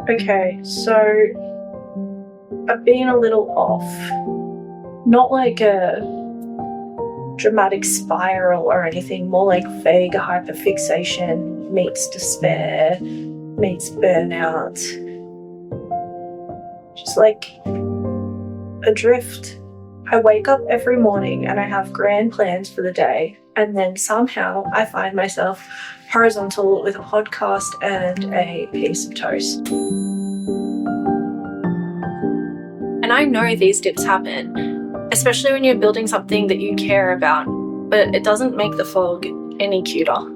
Okay, so I've been a little off. Not like a dramatic spiral or anything, more like vague hyperfixation meets despair, meets burnout. Just like adrift. I wake up every morning and I have grand plans for the day, and then somehow I find myself horizontal with a podcast and a piece of toast. And I know these dips happen, especially when you're building something that you care about, but it doesn't make the fog any cuter.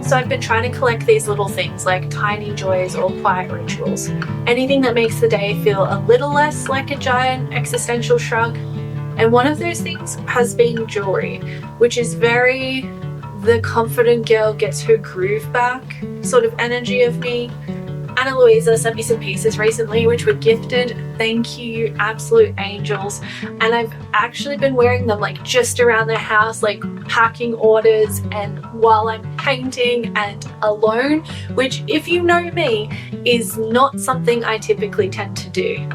So I've been trying to collect these little things like tiny joys or quiet rituals. Anything that makes the day feel a little less like a giant existential shrug. And one of those things has been jewelry, which is very the confident girl gets her groove back sort of energy of me. Luisa sent me some pieces recently which were gifted. Thank you, absolute angels. And I've actually been wearing them like just around the house, like packing orders and while I'm painting and alone, which if you know me is not something I typically tend to do.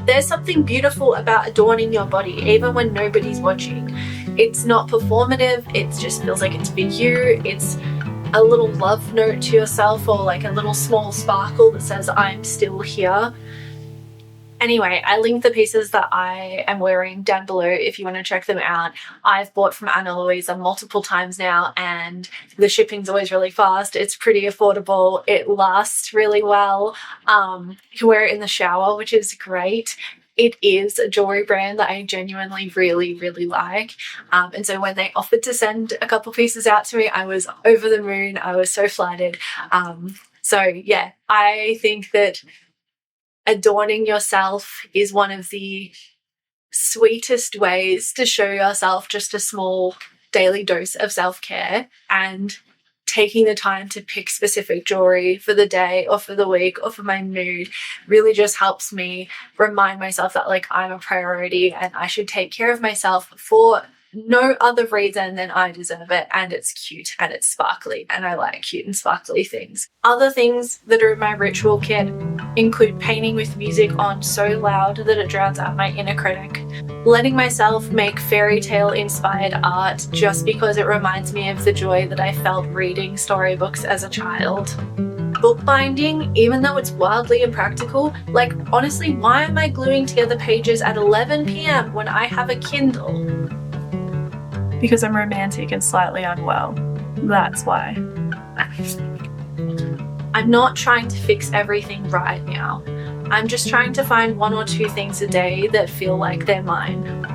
There's something beautiful about adorning your body, even when nobody's watching. It's not performative, it just feels like it's for you. It's a little love note to yourself, or like a little small sparkle that says, I'm still here. Anyway, I linked the pieces that I am wearing down below if you want to check them out. I've bought from Luisa multiple times now, and the shipping's always really fast. It's pretty affordable. It lasts really well. You can wear it in the shower, which is great. It is a jewelry brand that I genuinely really, really like. And so when they offered to send a couple pieces out to me, I was over the moon. I was so flattered. So yeah, I think that adorning yourself is one of the sweetest ways to show yourself just a small daily dose of self-care, and taking the time to pick specific jewelry for the day or for the week or for my mood really just helps me remind myself that like I'm a priority and I should take care of myself for no other reason than I deserve it, and it's cute and it's sparkly and I like cute and sparkly things. Other things that are in my ritual kit include painting with music on so loud that it drowns out my inner critic, letting myself make fairy tale inspired art just because it reminds me of the joy that I felt reading storybooks as a child. Bookbinding, even though it's wildly impractical, like honestly, why am I gluing together pages at 11 p.m. when I have a Kindle? Because I'm romantic and slightly unwell. That's why. I'm not trying to fix everything right now. I'm just trying to find one or two things a day that feel like they're mine.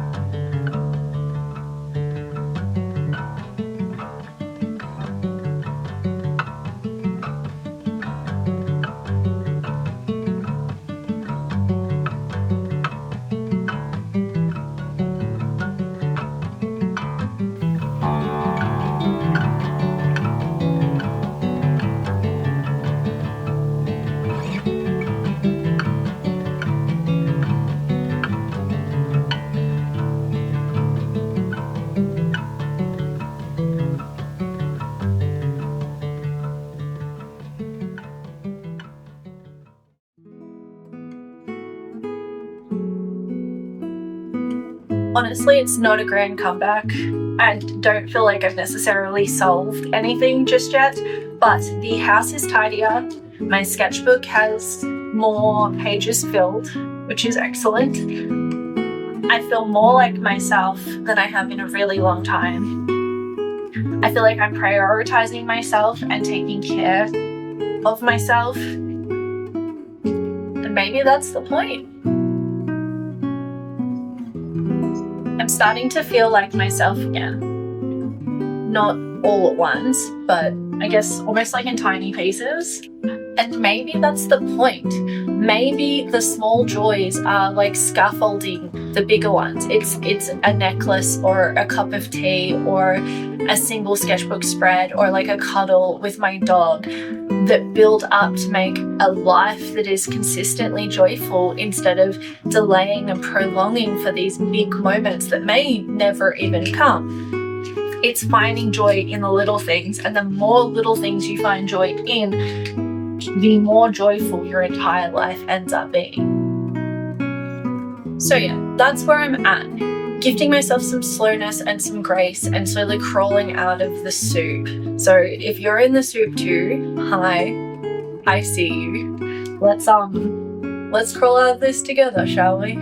Honestly, it's not a grand comeback. I don't feel like I've necessarily solved anything just yet, but the house is tidier. My sketchbook has more pages filled, which is excellent. I feel more like myself than I have in a really long time. I feel like I'm prioritizing myself and taking care of myself. And maybe that's the point. I'm starting to feel like myself again. Not all at once, but I guess almost like in tiny pieces. And maybe that's the point. Maybe the small joys are like scaffolding the bigger ones. It's a necklace or a cup of tea or a single sketchbook spread or like a cuddle with my dog that build up to make a life that is consistently joyful instead of delaying and prolonging for these big moments that may never even come. It's finding joy in the little things, and the more little things you find joy in, the more joyful your entire life ends up being. So yeah, that's where I'm at. Gifting myself some slowness and some grace and slowly crawling out of the soup. So if you're in the soup too, hi, I see you. Let's crawl out of this together, shall we?